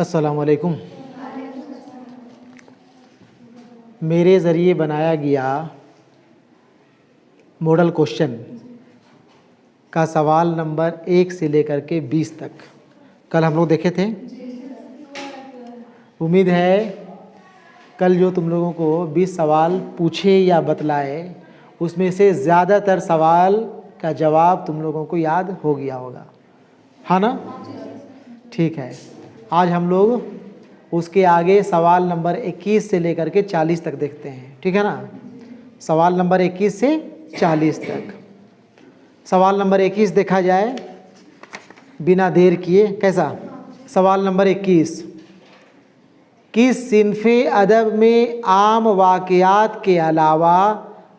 अस्सलामुअलैकुम। मेरे ज़रिए बनाया गया मॉडल क्वेश्चन का सवाल नंबर 1 से लेकर के 20 तक कल हम लोग देखे थे। उम्मीद है कल जो तुम लोगों को 20 सवाल पूछे या बतलाए उसमें से ज़्यादातर सवाल का जवाब तुम लोगों को याद हो गया होगा, हाँ ना? ठीक है, आज हम लोग उसके आगे सवाल नंबर 21 से लेकर के 40 तक देखते हैं, ठीक है ना? सवाल नंबर 21 से 40 तक। सवाल नंबर 21 देखा जाए बिना देर किए। कैसा? सवाल नंबर 21, किस सिन्फ़े अदब में आम वाक़यात के अलावा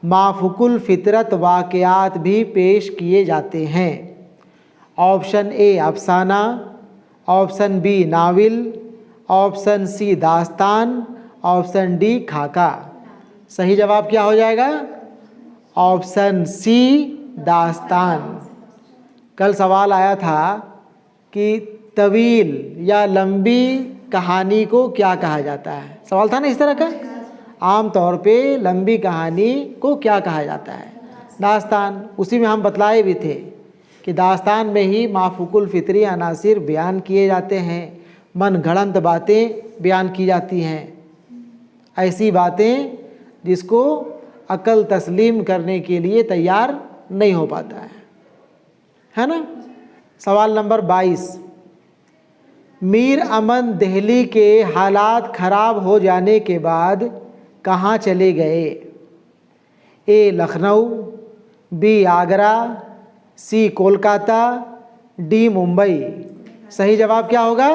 माफ़ुकुल फ़ितरत वाक़यात भी पेश किए जाते हैं? ऑप्शन ए अफ़साना, option B novel, option C दास्तान, ऑप्शन डी खाका। सही जवाब क्या हो जाएगा? ऑप्शन सी दास्तान। कल सवाल आया था कि तवील या लंबी कहानी को क्या कहा जाता है, सवाल था ना इस तरह का। आम तौर पे लंबी कहानी को क्या कहा जाता है? दास्तान। उसी में हम बतलाए भी थे कि दास्तान में ही माफ़ुकुल फ़ितरी अनासिर बयान किए जाते हैं, मन गढ़ंत बातें बयान की जाती हैं, ऐसी बातें जिसको अकल तस्लीम करने के लिए तैयार नहीं हो पाता है ना? सवाल नंबर 22, मीर अमन दिल्ली के हालात ख़राब हो जाने के बाद कहाँ चले गए? A Lucknow, B Agra, C Kolkata, D Mumbai. सही जवाब क्या होगा?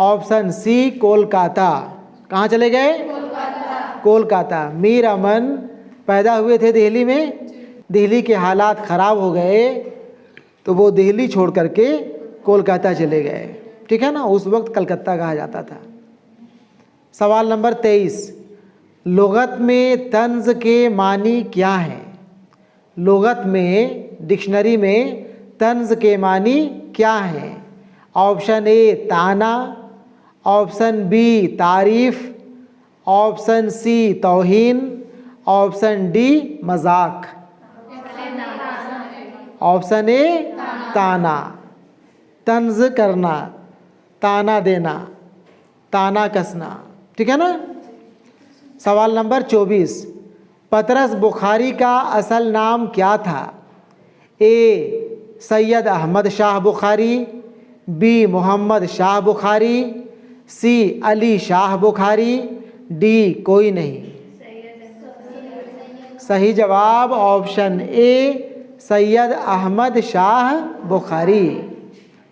Option C Kolkata. कहाँ चले गए? कोलकाता। मीर अमन पैदा हुए थे दिल्ली में, दिल्ली के हालात ख़राब हो गए तो वो दिल्ली छोड़ करके कोलकाता चले गए, ठीक है ना? उस वक्त कलकत्ता कहा जाता था। सवाल नंबर 23, लुगत में तंज के मानी क्या है? लुगत में, डिक्शनरी में तंज के मानी क्या है? ऑप्शन ए ताना, ऑप्शन बी तारीफ़, ऑप्शन सी तौहीन, ऑप्शन डी मजाक। ऑप्शन ए ताना, तंज करना, ताना देना, ताना कसना, ठीक है ना? सवाल नंबर 24, पतरस बुखारी का असल नाम क्या था? ए सैयद अहमद शाह बुखारी, बी मोहम्मद शाह बुखारी, सी अली शाह बुखारी, डी कोई नहीं। सही जवाब ऑप्शन ए सैयद अहमद शाह बुखारी।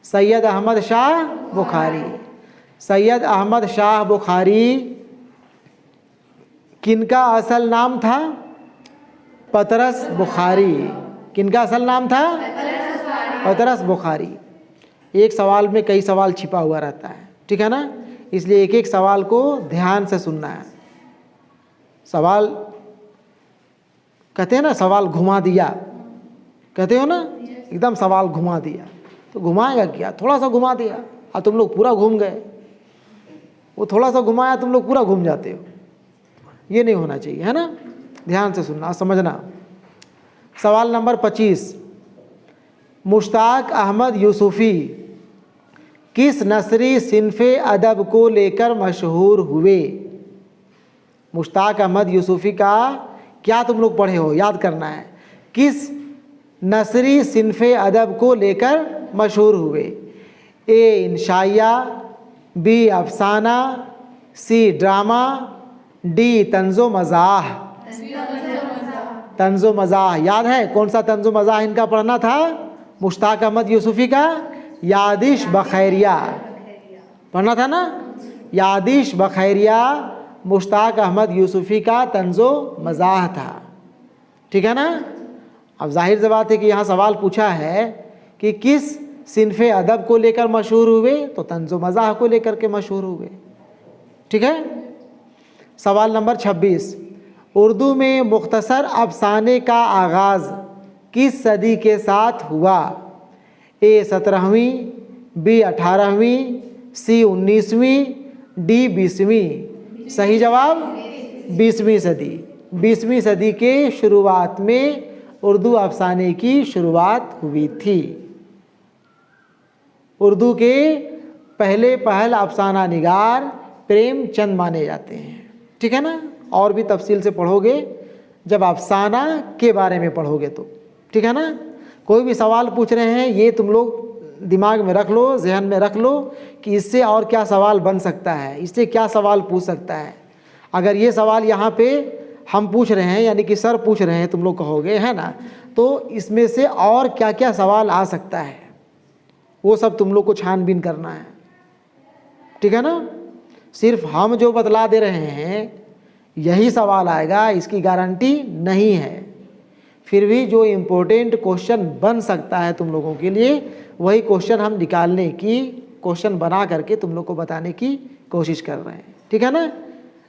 सैयद अहमद शाह बुखारी। सैयद अहमद शाह बुखारी किनका असल नाम था? पतरस बुखारी। किनका असल नाम था? पतरस बुखारी। एक सवाल में कई सवाल छिपा हुआ रहता है, ठीक है ना? इसलिए एक एक सवाल को ध्यान से सुनना है। सवाल कहते हैं ना, सवाल घुमा दिया, कहते हो ना, एकदम सवाल घुमा दिया। तो घुमाएगा क्या? थोड़ा सा घुमा दिया और तुम लोग पूरा घूम गए। वो थोड़ा सा घुमाया, तुम लोग पूरा घूम जाते हो। ये नहीं होना चाहिए, है ना? ध्यान से सुनना, समझना। सवाल नंबर 25, मुश्ताक अहमद यूसुफ़ी किस नसरी सिन्फ़े अदब को लेकर मशहूर हुए? मुश्ताक अहमद यूसुफ़ी का क्या तुम लोग पढ़े हो, याद करना है। किस नसरी सिन्फ़े अदब को लेकर मशहूर हुए? ए इंशाइया, बी अफ़साना, सी ड्रामा, डी तंज़ो मज़ाह। तंज़ो मज़ाह याद है? कौन सा तंज़ो मज़ाह इनका पढ़ना था? मुश्ताक अहमद यूसुफ़ी का यादिश बखैरिया पढ़ना था ना? यादिश बखैरिया मुश्ताक अहमद यूसुफ़ी का तंज़ो मज़ाह था, ठीक है ना? अब जाहिर सी बात है कि यहाँ सवाल पूछा है कि किस सिन्फ़े अदब को लेकर मशहूर हुए, तो तंज़ो मज़ाह को लेकर के मशहूर हुए, ठीक है? सवाल नंबर 26, उर्दू में मुख्तसर अफ़साने का आगाज़ किस सदी के साथ हुआ? ए 17वीं, बी 18वीं, सी 19वीं, डी 20वीं। सही जवाब 20वीं सदी। 20वीं सदी के शुरुआत में उर्दू अफसाने की शुरुआत हुई थी। उर्दू के पहले पहल अफसाना निगार प्रेमचंद माने जाते हैं। ठीक है ना, और भी तफसील से पढ़ोगे जब अफसाना के बारे में पढ़ोगे तो। ठीक है ना, कोई भी सवाल पूछ रहे हैं ये तुम लोग दिमाग में रख लो, जहन में रख लो कि इससे और क्या सवाल बन सकता है, इससे क्या सवाल पूछ सकता है। अगर ये सवाल यहाँ पे हम पूछ रहे हैं, यानी कि सर पूछ रहे हैं, तुम लोग कहोगे है ना, तो इसमें से और क्या क्या सवाल आ सकता है वो सब तुम लोग को छानबीन करना है। ठीक है ना, सिर्फ हम जो बतला दे रहे हैं यही सवाल आएगा इसकी गारंटी नहीं है। फिर भी जो इम्पोर्टेंट क्वेश्चन बन सकता है तुम लोगों के लिए वही क्वेश्चन हम निकालने की, क्वेश्चन बना करके तुम लोग को बताने की कोशिश कर रहे हैं। ठीक है ना,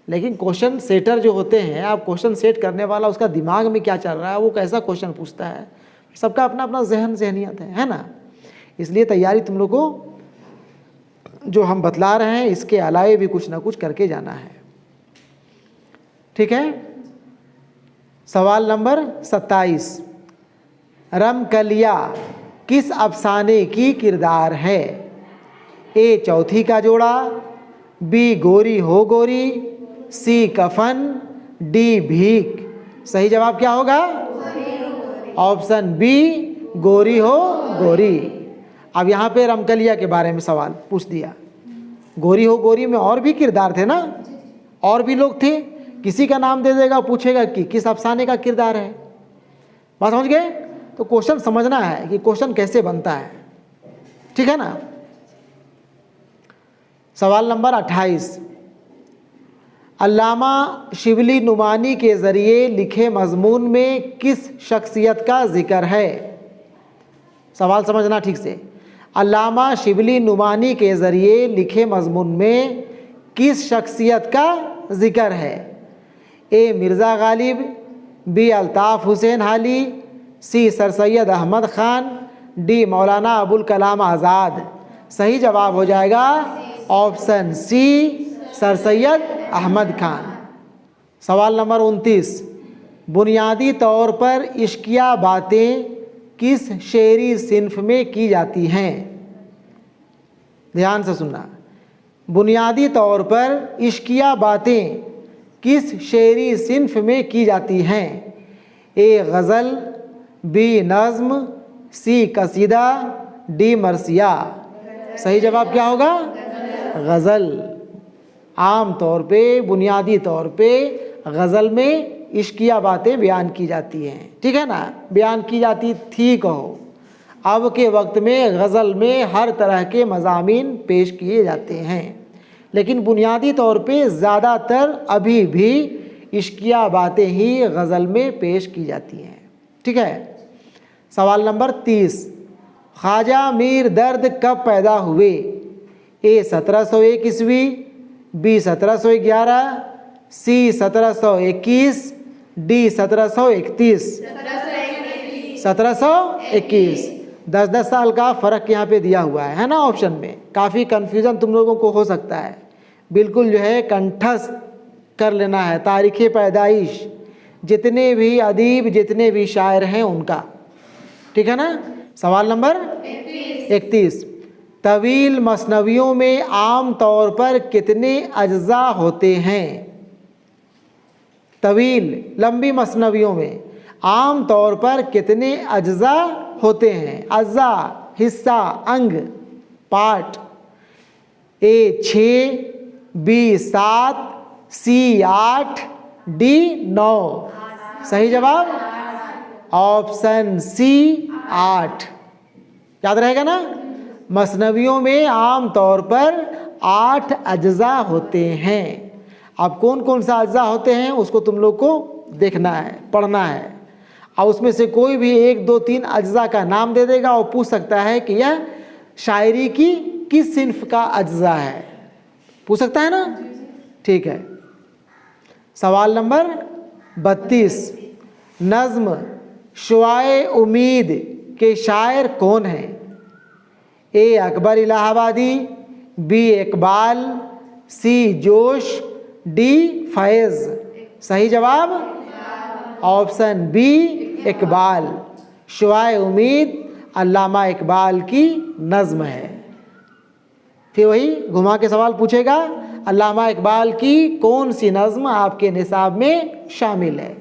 लेकिन क्वेश्चन सेटर जो होते हैं, आप क्वेश्चन सेट करने वाला उसका दिमाग में क्या चल रहा है, वो कैसा क्वेश्चन पूछता है, सबका अपना अपना जहनियत है ना। इसलिए तैयारी तुम लोग को जो हम बतला रहे हैं इसके अलावे भी कुछ ना कुछ करके जाना है। ठीक है, सवाल नंबर 27, रमकलिया किस अफसाने की किरदार है? ए चौथी का जोड़ा, बी गोरी हो गोरी, सी कफन, डी भीख। सही जवाब क्या होगा? ऑप्शन बी गोरी हो गोरी। अब यहाँ पे रमकलिया के बारे में सवाल पूछ दिया। गोरी हो गोरी में और भी किरदार थे ना, और भी लोग थे, किसी का नाम दे देगा, पूछेगा कि किस अफसाने का किरदार है। बात समझ गए? तो क्वेश्चन समझना है कि क्वेश्चन कैसे बनता है। ठीक है ना। सवाल नंबर 28, अल्लामा शिबली नुमानी के ज़रिए लिखे मज़मून में किस शख्सियत का जिक्र है? सवाल समझना ठीक से। अल्लामा शिबली नुमानी के ज़रिए लिखे मज़मून में किस शख्सियत का जिक्र है? A Mirza Ghalib, B Altaf Hussain Hali, C Sir Syed Ahmad Khan, D Maulana Abul Kalam Azad. सही जवाब हो जाएगा option C Sir Syed Ahmad Khan. सवाल नंबर 29, बुनियादी तौर पर इश्किया बातें किस शेरी सिन्फ में की जाती हैं? ध्यान से सुनना। बुनियादी तौर पर इश्किया बातें किस शेरी सिन्फ में की जाती हैं? ए गज़ल, बी नज़्म, सी कसीदा, डी मरसिया। सही जवाब क्या होगा? गज़ल। आम तौर पे, बुनियादी तौर पे गज़ल में इश्किया बातें बयान की जाती हैं। ठीक है ना, बयान की जाती थी कहो। अब के वक्त में गज़ल में हर तरह के मज़ामीन पेश किए जाते हैं, लेकिन बुनियादी तौर पे ज़्यादातर अभी भी इश्किया बातें ही गज़ल में पेश की जाती हैं। ठीक है। सवाल नंबर 30, ख्वाजा मीर दर्द कब पैदा हुए? ए 1701 ईस्वी, बी 1711, सी 1721, डी 1731। 1721। 10-10 साल का फ़र्क यहाँ पे दिया हुआ है ना ऑप्शन में। काफ़ी कन्फ्यूज़न तुम लोगों को हो सकता है, बिल्कुल जो है कंठस्थ कर लेना है तारीख़ पैदाइश जितने भी अदीब, जितने भी शायर हैं उनका। ठीक है ना। सवाल नंबर 31, तवील मसनवियों में आम तौर पर कितने अज्जा होते हैं? तवील लंबी मसनवियों में आम तौर पर कितने अज्जा होते हैं? अज्जा हिस्सा, अंग, पार्ट। ए 6, बी 7, सी 8, डी 9। सही जवाब ऑप्शन सी 8। याद रहेगा ना। मसनवियों में आम तौर पर 8 अज्जा होते हैं। अब कौन कौन सा अज्जा होते हैं उसको तुम लोग को देखना है, पढ़ना है, और उसमें से कोई भी 1, 2, 3 अज्जा का नाम दे देगा और पूछ सकता है कि यह शायरी की किस सिन्फ का अज्जा है। पूछ सकता है ना। ठीक है। सवाल नंबर 32, नज़्म शुआए उम्मीद के शायर कौन हैं? ए अकबर इलाहाबादी, बी इकबाल, सी जोश, डी फैज़। सही जवाब ऑप्शन बी इकबाल। शुआए उम्मीद अल्लामा इकबाल की नज़्म है। फिर वही घुमा के सवाल पूछेगा, अल्लामा इकबाल की कौन सी नज़्म आपके निसाब में शामिल है।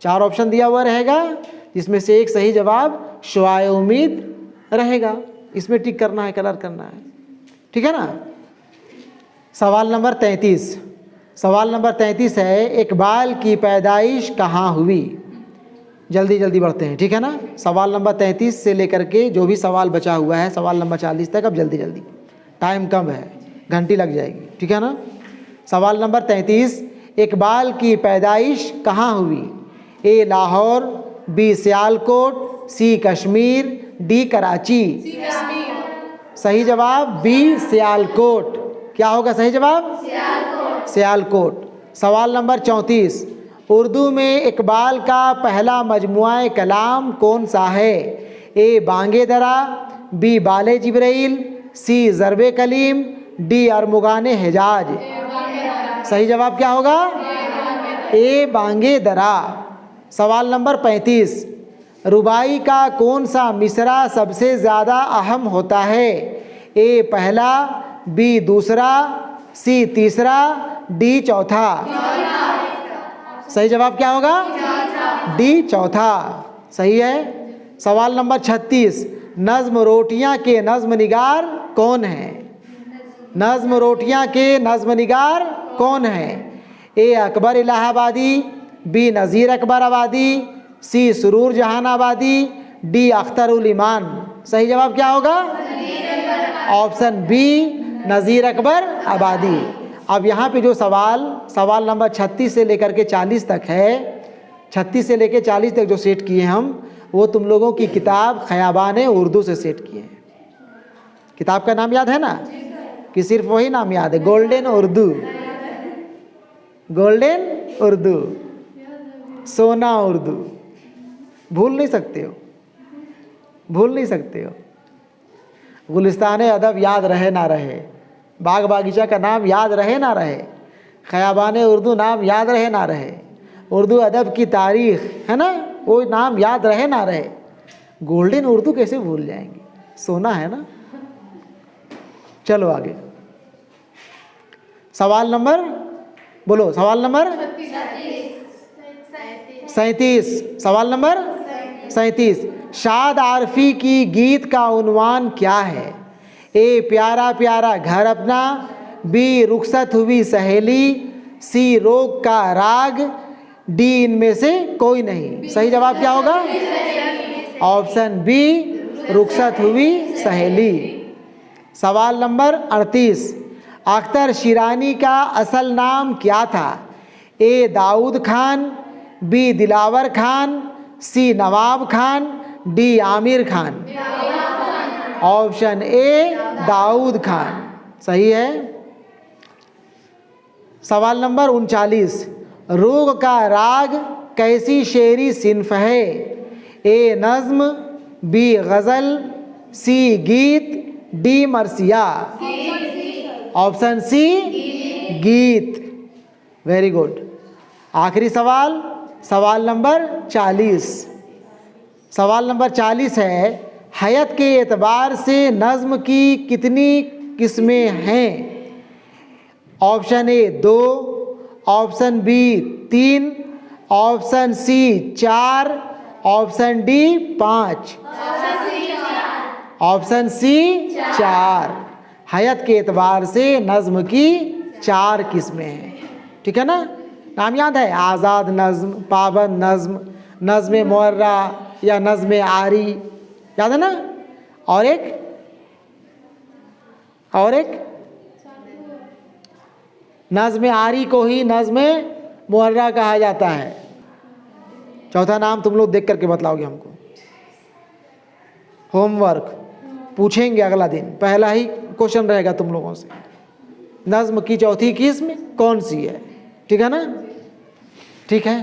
4 ऑप्शन दिया हुआ रहेगा, जिसमें से एक सही जवाब शुआए उम्मीद रहेगा। इसमें टिक करना है, कलर करना है, ठीक है ना। सवाल नंबर 33। सवाल नंबर 33 है, इकबाल की पैदाइश कहाँ हुई। जल्दी जल्दी बढ़ते हैं, ठीक है ना। सवाल नंबर 33 से लेकर के जो भी सवाल बचा हुआ है सवाल नंबर 40 तक, अब जल्दी जल्दी, टाइम कम है, घंटी लग जाएगी, ठीक है ना। सवाल नंबर 33, इकबाल की पैदाइश कहाँ हुई। ए लाहौर, बी सियालकोट, सी कश्मीर, डी कराची। सही जवाब बी सियालकोट। क्या होगा सही जवाब? सियालकोट। सवाल नंबर 34, उर्दू में इकबाल का पहला मजमुआ कलाम कौन सा है। ए बांगे दरा, बी बाले जिब्राइल, सी ज़रबे कलीम, डी अरमुगाने हिजाज। सही जवाब क्या होगा? ए बांगे दरा। सवाल नंबर 35, रुबाई का कौन सा मिसरा सबसे ज़्यादा अहम होता है। ए पहला, बी दूसरा, सी तीसरा, डी चौथा। सही जवाब क्या होगा? डी चौथा। सही है। सवाल नंबर 36, नज़्म रोटियां के नज़्म निगार कौन है। नज़्म रोटियां के नज़्म निगार कौन है। ए अकबर इलाहाबादी, बी नज़ीर अकबर आबादी, सी सुरूर जहानाबादी, डी अख्तरुल ईमान। सही जवाब क्या होगा? ऑप्शन बी नज़ीर अकबर आबादी। अब यहाँ पे जो सवाल नंबर 36 से लेकर के 40 तक है, 36 से लेकर 40 तक जो सेट किए हम, वो तुम लोगों की किताब खयाबान उर्दू से सेट किए हैं। किताब का नाम याद है ना, कि सिर्फ वही नाम याद है, गोल्डन उर्दू। गोल्डन उर्दू, सोना उर्दू। भूल नहीं सकते हो, भूल नहीं सकते हो। गुलिस्तान अदब याद रहे ना रहे, बाग बागीचा का नाम याद रहे ना रहे, खयाबान उर्दू नाम याद रहे ना रहे, उर्दू अदब की तारीख है ना, वो नाम याद रहे ना रहे, गोल्डन उर्दू कैसे भूल जाएंगे, सोना है ना। चलो आगे। सवाल नंबर बोलो, सवाल नंबर 37। सवाल नंबर 37, शाद आरफी की गीत का उन्वान क्या है। ए प्यारा प्यारा घर अपना, बी रुखसत हुई सहेली, सी रोग का राग, डी इनमें से कोई नहीं। सही जवाब क्या होगा? ऑप्शन बी रुखसत हुई सहेली। सवाल नंबर 38, अख्तर शिरानी का असल नाम क्या था। A Daud Khan, B Dilawar Khan, C Nawab Khan, D Aamir Khan. Option A Daud Khan सही है। सवाल नंबर 39, रोग का राग कैसी शेरी सिन्फ है। ए नज़्म, बी गज़ल, सी गीत, डी मरसिया। ऑप्शन सी गीत। Very good. आखिरी सवाल, सवाल नंबर 40। सवाल नंबर 40 है, हयत के एतबार से नज़्म की कितनी किस्में हैं। Option A 2, option B 3, option C 4, option D 5। Option C 4। हयत के एतबार से नज़्म की 4 किस्में हैं, ठीक है ना। नाम याद है, आज़ाद नज़्म, पाबंद नज़्म, नज़्म मुअर्रा या नज़्म आरी, याद है ना। और एक नज़्म आरी को ही नज़्म मुअर्रा कहा जाता है। चौथा नाम तुम लोग देख करके बतलाओगे हमको। होमवर्क पूछेंगे अगला दिन, पहला ही क्वेश्चन रहेगा तुम लोगों से, नज़्म की चौथी किस्म कौन सी है, ठीक है ना। ठीक है।